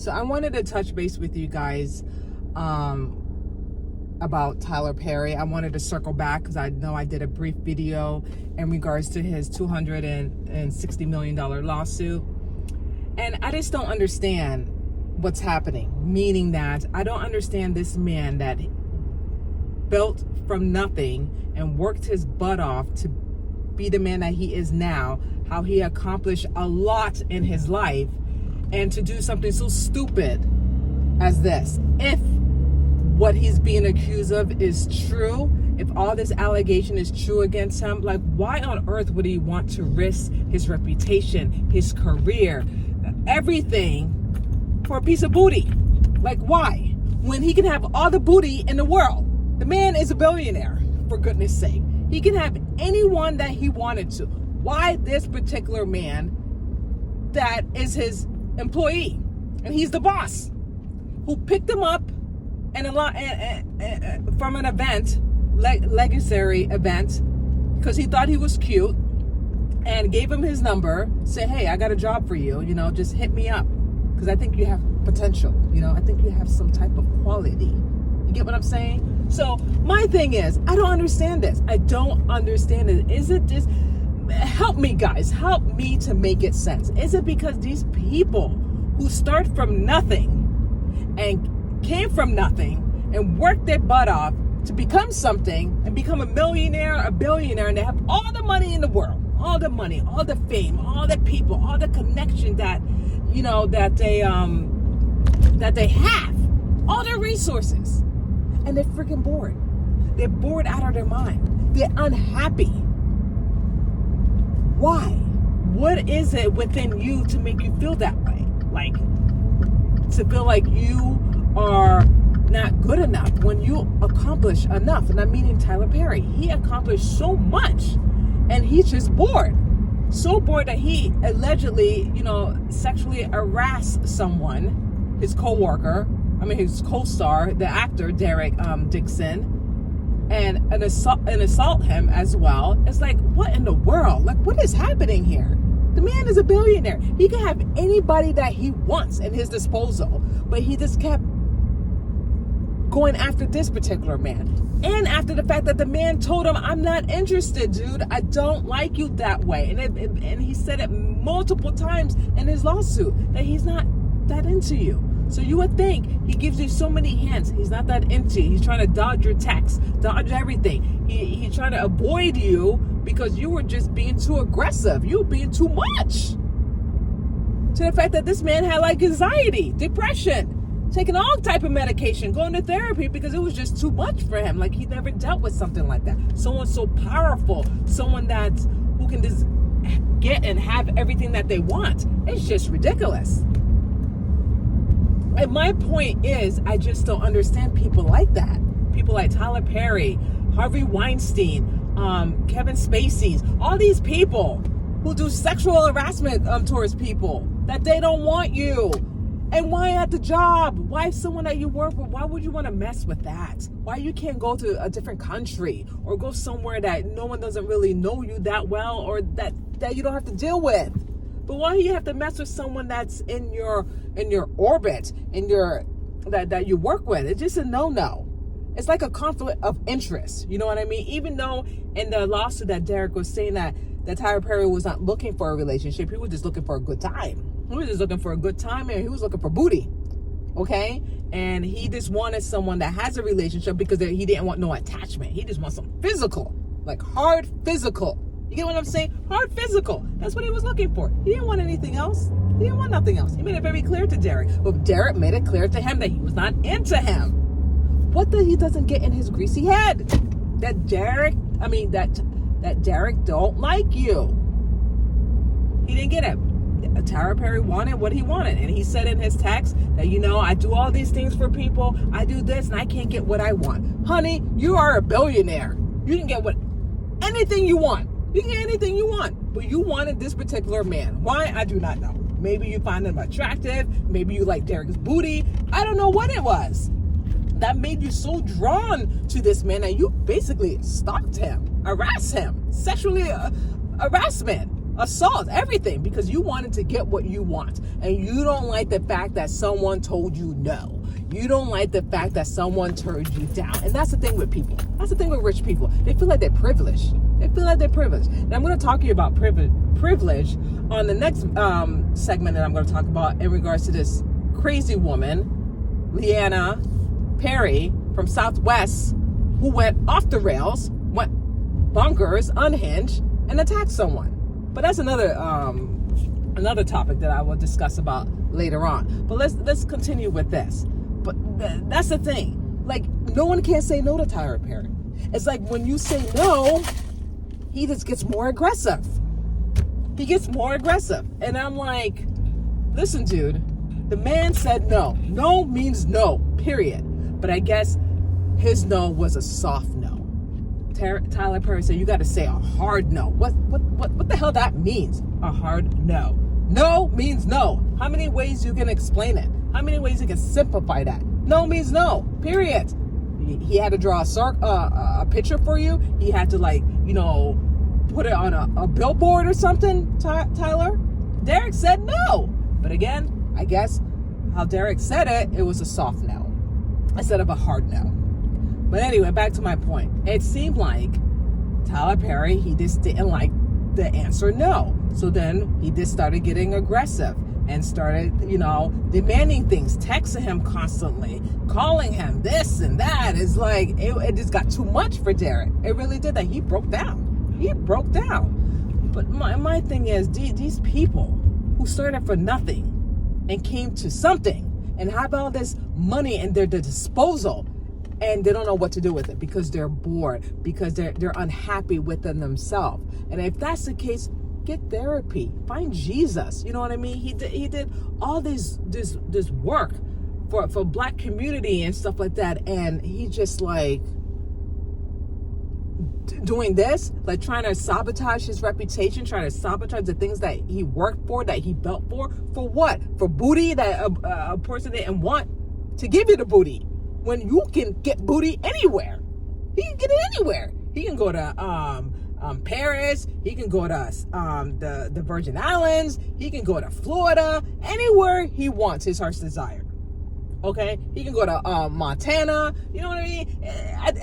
So I wanted to touch base with you guys about Tyler Perry. I wanted to circle back because I know I did a brief video in regards to his $260 million lawsuit. And I just don't understand what's happening. Meaning that I don't understand this man that built from nothing and worked his butt off to be the man that he is now, how he accomplished a lot in his life, and to do something so stupid as this. If what he's being accused of is true, if all this allegation is true against him, like, why on earth would he want to risk his reputation, his career, everything for a piece of booty? Like, why? When he can have all the booty in the world. The man is a billionaire, for goodness sake. He can have anyone that he wanted to. Why this particular man that is his employee and he's the boss, who picked him up and from an event, legacy event, because he thought he was cute, and gave him his number, said, hey, I got a job for you, just hit me up because I think you have potential, I think you have some type of quality. You get what I'm saying? So my thing is, I don't understand this. I don't understand it. Is it this? Help me, guys. Help me to make it sense. Is it because these people who start from nothing and came from nothing and worked their butt off to become something and become a millionaire, a billionaire, and they have all the money in the world, all the money, all the fame, all the people, all the connection that they have, all their resources, and they're freaking bored. They're bored out of their mind. They're unhappy. Why? What is it within you to make you feel that way? Like, to feel like you are not good enough when you accomplish enough. And I'm meaning Tyler Perry. He accomplished so much and he's just bored. So bored that he allegedly, sexually harassed someone, his his co-star, the actor, Derek Dixon, and assault him as well. It's like, what in the world? Like, what is happening here? The man is a billionaire. He can have anybody that he wants at his disposal, but he just kept going after this particular man. And after the fact that the man told him, I'm not interested, dude. I don't like you that way. And he said it multiple times in his lawsuit that he's not that into you. So you would think he gives you so many hints. He's not that into you. He's trying to dodge your texts, dodge everything. He's trying to avoid you because you were just being too aggressive. You were being too much. To the fact that this man had like anxiety, depression, taking all type of medication, going to therapy because it was just too much for him. Like, he never dealt with something like that. Someone so powerful, someone who can just get and have everything that they want. It's just ridiculous. And my point is, I just don't understand people like that. People like Tyler Perry, Harvey Weinstein, Kevin Spacey, all these people who do sexual harassment towards people that they don't want you. And why at the job? Why someone that you work with? Why would you want to mess with that? Why you can't go to a different country or go somewhere that no one doesn't really know you that well, or that you don't have to deal with? But why do you have to mess with someone that's in your orbit, that you work with? It's just a no-no. It's like a conflict of interest. You know what I mean? Even though in the lawsuit that Derek was saying that Tyler Perry was not looking for a relationship, he was just looking for a good time. He was just looking for a good time, and he was looking for booty. Okay? And he just wanted someone that has a relationship because he didn't want no attachment. He just wants some physical, like hard physical. You get what I'm saying? Hard physical. That's what he was looking for. He didn't want anything else. He didn't want nothing else. He made it very clear to Derek. But Derek made it clear to him that he was not into him. What he doesn't get in his greasy head? That Derek don't like you. He didn't get it. Tyler Perry wanted what he wanted. And he said in his text that, I do all these things for people. I do this and I can't get what I want. Honey, you are a billionaire. You can get anything you want. You can get anything you want. But you wanted this particular man. Why? I do not know. Maybe you find him attractive. Maybe you like Derek's booty. I don't know what it was that made you so drawn to this man, and you basically stalked him, harassed him, sexually harassment. assault, everything, because you wanted to get what you want. And you don't like the fact that someone told you no. You don't like the fact that someone turned you down. And that's the thing with people. That's the thing with rich people. They feel like they're privileged. They feel like they're privileged. And I'm going to talk to you about privilege on the next segment that I'm going to talk about in regards to this crazy woman, Leanna Perry from Southwest, who went off the rails, went bonkers, unhinged, and attacked someone. But that's another topic that I will discuss about later on. But let's continue with this. But that's the thing. Like, no one can say no to Tyler Perry. It's like when you say no, he just gets more aggressive. He gets more aggressive. And I'm like, listen, dude, the man said no. No means no, period. But I guess his no was a soft no. Tyler Perry said, you got to say a hard no. What the hell that means? A hard no. No means no. How many ways you can explain it? How many ways you can simplify that? No means no, period. He had to draw a picture for you. He had to, like, put it on a billboard or something, Tyler. Derek said no. But again, I guess how Derek said it, it was a soft no instead of a hard no. But anyway, back to my point. It seemed like Tyler Perry, he just didn't like the answer no. So then he just started getting aggressive and started, demanding things, texting him constantly, calling him this and that. It's like, it just got too much for Derek. It really did that. He broke down. But my thing is, these people who started for nothing and came to something and have all this money at their disposal, and they don't know what to do with it because they're bored, because they're unhappy within themselves. And if that's the case, get therapy. Find Jesus. You know what I mean? He did all this work for Black community and stuff like that, and he just like doing this, like trying to sabotage his reputation, trying to sabotage the things that he worked for, that he built for what? For booty that a person didn't want to give you the booty. When you can get booty anywhere. He can get it anywhere. He can go to Paris. He can go to the Virgin Islands. He can go to Florida. Anywhere he wants, his heart's desire. Okay? He can go to Montana. You know what I mean?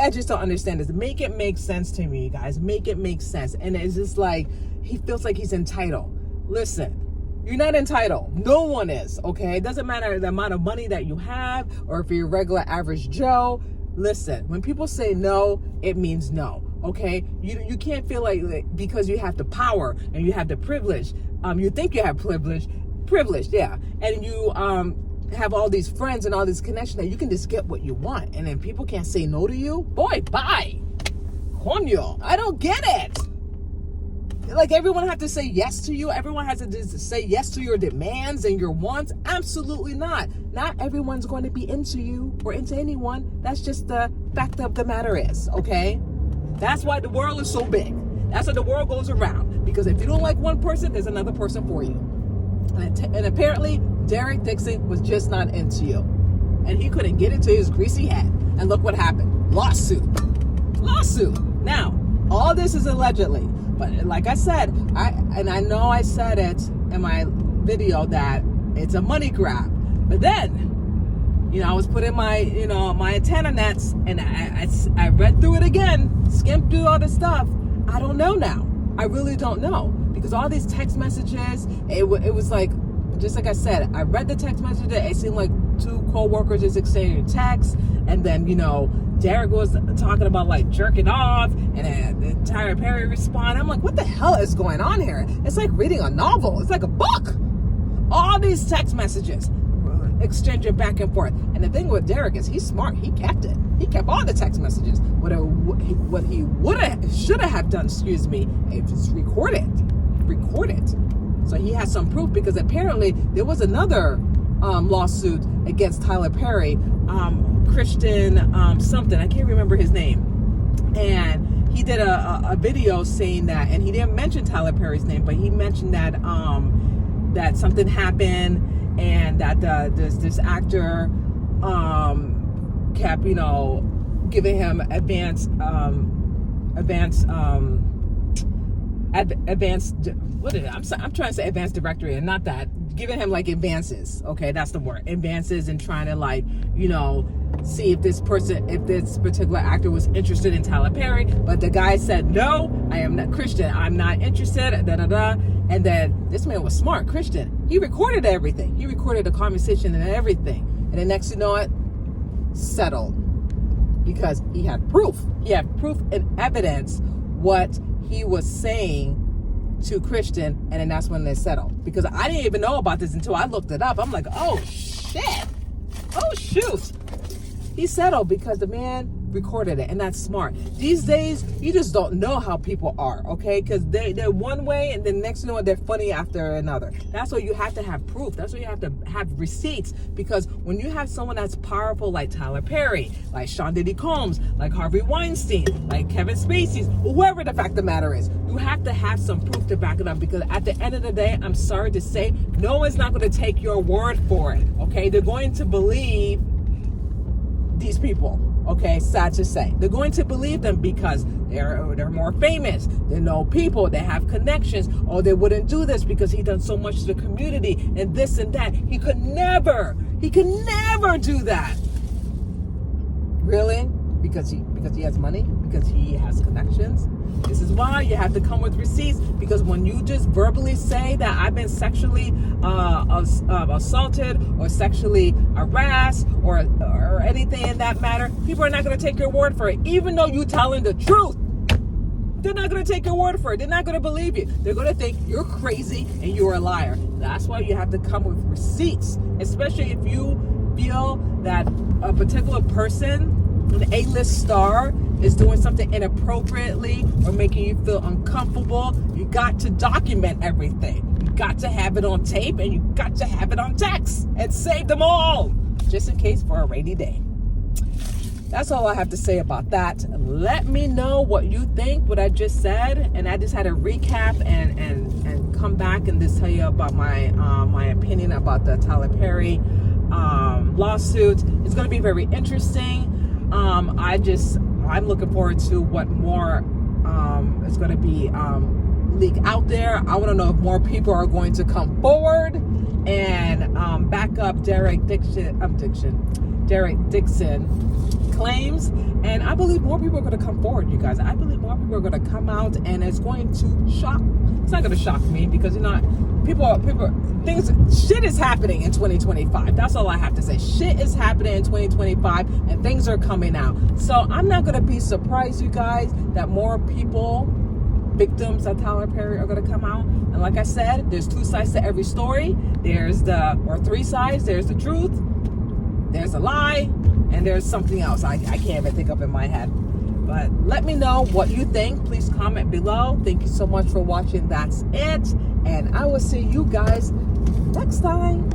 I just don't understand this. Make it make sense to me, guys. Make it make sense. And it's just like, he feels like he's entitled. Listen. You're not entitled. No one is, okay? It doesn't matter the amount of money that you have or if you're a regular average Joe. Listen, when people say no, it means no, okay? You can't feel like because you have the power and you have the privilege, you think you have privilege, yeah, and you have all these friends and all this connection that you can just get what you want, and then people can't say no to you? Boy, bye. Coño, I don't get it. Like, everyone have to say yes to you? Everyone has to say yes to your demands and your wants? Absolutely not. Not everyone's going to be into you or into anyone. That's just the fact of the matter is, okay? That's why the world is so big. That's why the world goes around. Because if you don't like one person, there's another person for you. And apparently, Derek Dixon was just not into you. And he couldn't get it to his greasy head. And look what happened. Lawsuit. Now, all this is allegedly. But like I said, I know I said it in my video that it's a money grab. But then, I was putting my antenna nets, and I read through it again, skimmed through all the stuff. I don't know now. I really don't know. Because all these text messages, it was like, just like I said, I read the text messages. It seemed like two co-workers just exchanging texts. And then, Derek was talking about like jerking off, and then Tyler Perry responded. I'm like, what the hell is going on here? It's like reading a novel. It's like a book. All these text messages exchanging back and forth. And the thing with Derek is he's smart. He kept it. He kept all the text messages. What he should have done, is recorded. So he has some proof, because apparently there was another lawsuit against Tyler Perry, Christian something, I can't remember his name, and he did a video saying that, and he didn't mention Tyler Perry's name, but he mentioned that that something happened, and that this actor kept giving him advance advanced, what is it? I'm trying to say advanced directory, and not that. Giving him like advances. Okay, that's the word. Advances, and trying to, like, you know, see if this particular actor was interested in Tyler Perry. But the guy said, no, I am not Christian. I'm not interested. And then this man was smart, Christian. He recorded everything. He recorded the conversation and everything. And then next, you know what? Settled. Because he had proof. He had proof and evidence what he was saying to Christian, and then that's when they settled. Because I didn't even know about this until I looked it up. I'm like, oh shit. Oh shoot. He settled because the man recorded it, and that's smart. These days, you just don't know how people are, okay? Because they're one way, and then next, you know what, they're funny after another. That's why you have to have proof. That's why you have to have receipts. Because when you have someone that's powerful like Tyler Perry, like Sean Diddy Combs, like Harvey Weinstein, like Kevin Spacey, whoever the fact of the matter is, you have to have some proof to back it up. Because at the end of the day, I'm sorry to say, no one's not going to take your word for it, okay? They're going to believe these people, okay? Sad to say. They're going to believe them because they're more famous. They know people. They have connections. Oh, they wouldn't do this because he done so much to the community and this and that. He could never do that. Really? Because he has money? Because he has connections? This is why you have to come with receipts, because when you just verbally say that I've been sexually assaulted or sexually harassed or anything in that matter, people are not going to take your word for it, even though you're telling the truth. They're not going to take your word for it. They're not going to believe you. They're going to think you're crazy and you're a liar. That's why you have to come with receipts, especially if you feel that a particular person, an A-list star, is doing something inappropriately or making you feel uncomfortable. You got to document everything. You got to have it on tape, and you got to have it on text and save them all, just in case for a rainy day. That's all I have to say about that. Let me know what you think, what I just said. And I just had a recap and come back and just tell you about my my opinion about the Tyler Perry lawsuit. It's going to be very interesting. I'm looking forward to what more is going to be leaked out there. I want to know if more people are going to come forward and back up Derek Dixon claims. And I believe more people are going to come forward, you guys. I believe more people are going to come out, and it's going to shock. It's not going to shock me, because shit is happening in 2025. That's all I have to say. Shit is happening in 2025, and things are coming out. So I'm not going to be surprised, you guys, that more people, victims of Tyler Perry, are going to come out. And like I said, there's two sides to every story. Or three sides. There's the truth, there's a lie, and there's something else I can't even think of in my head. But let me know what you think. Please comment below. Thank you so much for watching. That's it. And I will see you guys next time.